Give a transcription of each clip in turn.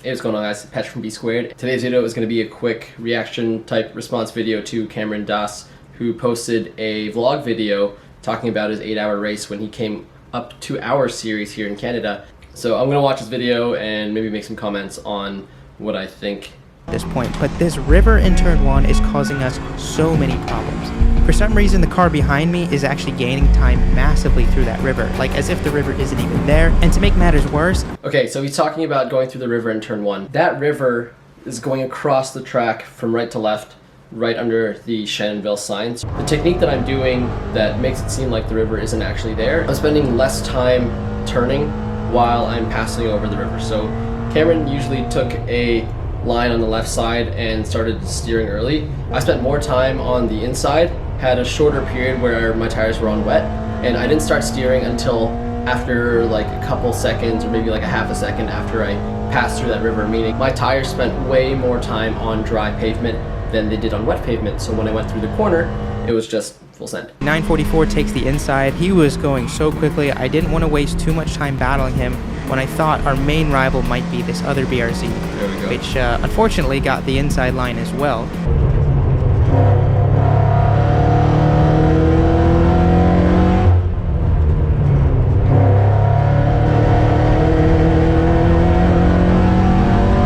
Hey, what's going on, guys? Patrick from B Squared. Today's video is going to be a quick reaction type response video to Cameron Das, who posted a vlog video talking about his 8-hour race when he came up to our series here in Canada. So I'm going to watch this video and maybe make some comments on what I think. At this point, but this river in turn 1 is causing us so many problems. For some reason, the car behind me is actually gaining time massively through that river, like as if the river isn't even there. And to make matters worse... Okay, so he's talking about going through the river in turn 1. That river is going across the track from right to left, right under the Shannonville signs. The technique that I'm doing that makes it seem like the river isn't actually there, I'm spending less time turning while I'm passing over the river. So Cameron usually took a line on the left side and started steering early. I spent more time on the inside, had a shorter period where my tires were on wet, and I didn't start steering until after like a couple seconds or maybe like a half a second after I passed through that river, meaning my tires spent way more time on dry pavement than they did on wet pavement. So when I went through the corner, it was just full send. 944 takes the inside. He was going so quickly, I didn't want to waste too much time battling him when I thought our main rival might be this other BRZ, there we go. Which unfortunately got the inside line as well.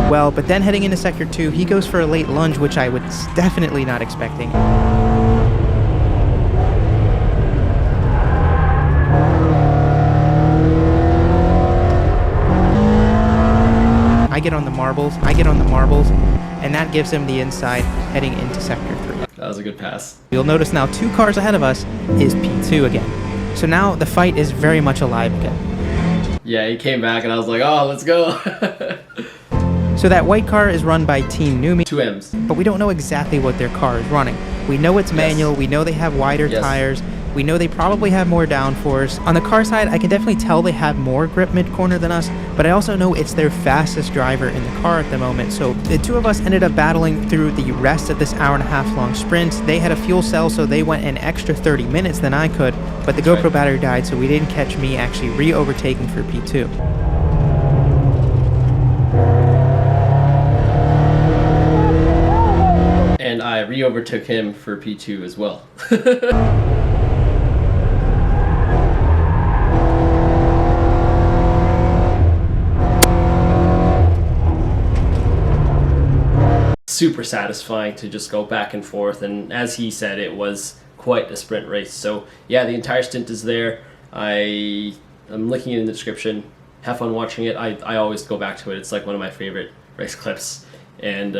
Well, but then heading into Sector 2, he goes for a late lunge, which I was definitely not expecting. I get on the marbles, and that gives him the inside heading into Sector 3. That was a good pass. You'll notice now 2 cars ahead of us is P2 again. So now the fight is very much alive again. Yeah, he came back and I was like, oh, let's go. So that white car is run by Team NUMMI. 2 M's. But we don't know exactly what their car is running. We know it's manual, we know they have wider tires, we know they probably have more downforce. On the car side, I can definitely tell they have more grip mid-corner than us, but I also know it's their fastest driver in the car at the moment. So the 2 of us ended up battling through the rest of this hour-and-a-half long sprint. They had a fuel cell, so they went an extra 30 minutes than I could, but the GoPro battery died, so we didn't catch me actually re-overtaking for P2. And I re-overtook him for P2 as well. Super satisfying to just go back and forth, and as he said, it was quite a sprint race. So yeah, the entire stint is there. I'm linking it in the description. Have fun watching it. I always go back to it. It's like one of my favorite race clips, and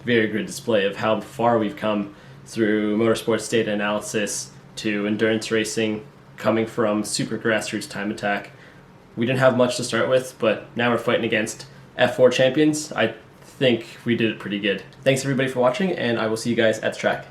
very good display of how far we've come through motorsports data analysis to endurance racing, coming from super grassroots time attack. We didn't have much to start with, but now we're fighting against F4 champions. I think we did it pretty good. Thanks everybody for watching, and I will see you guys at the track.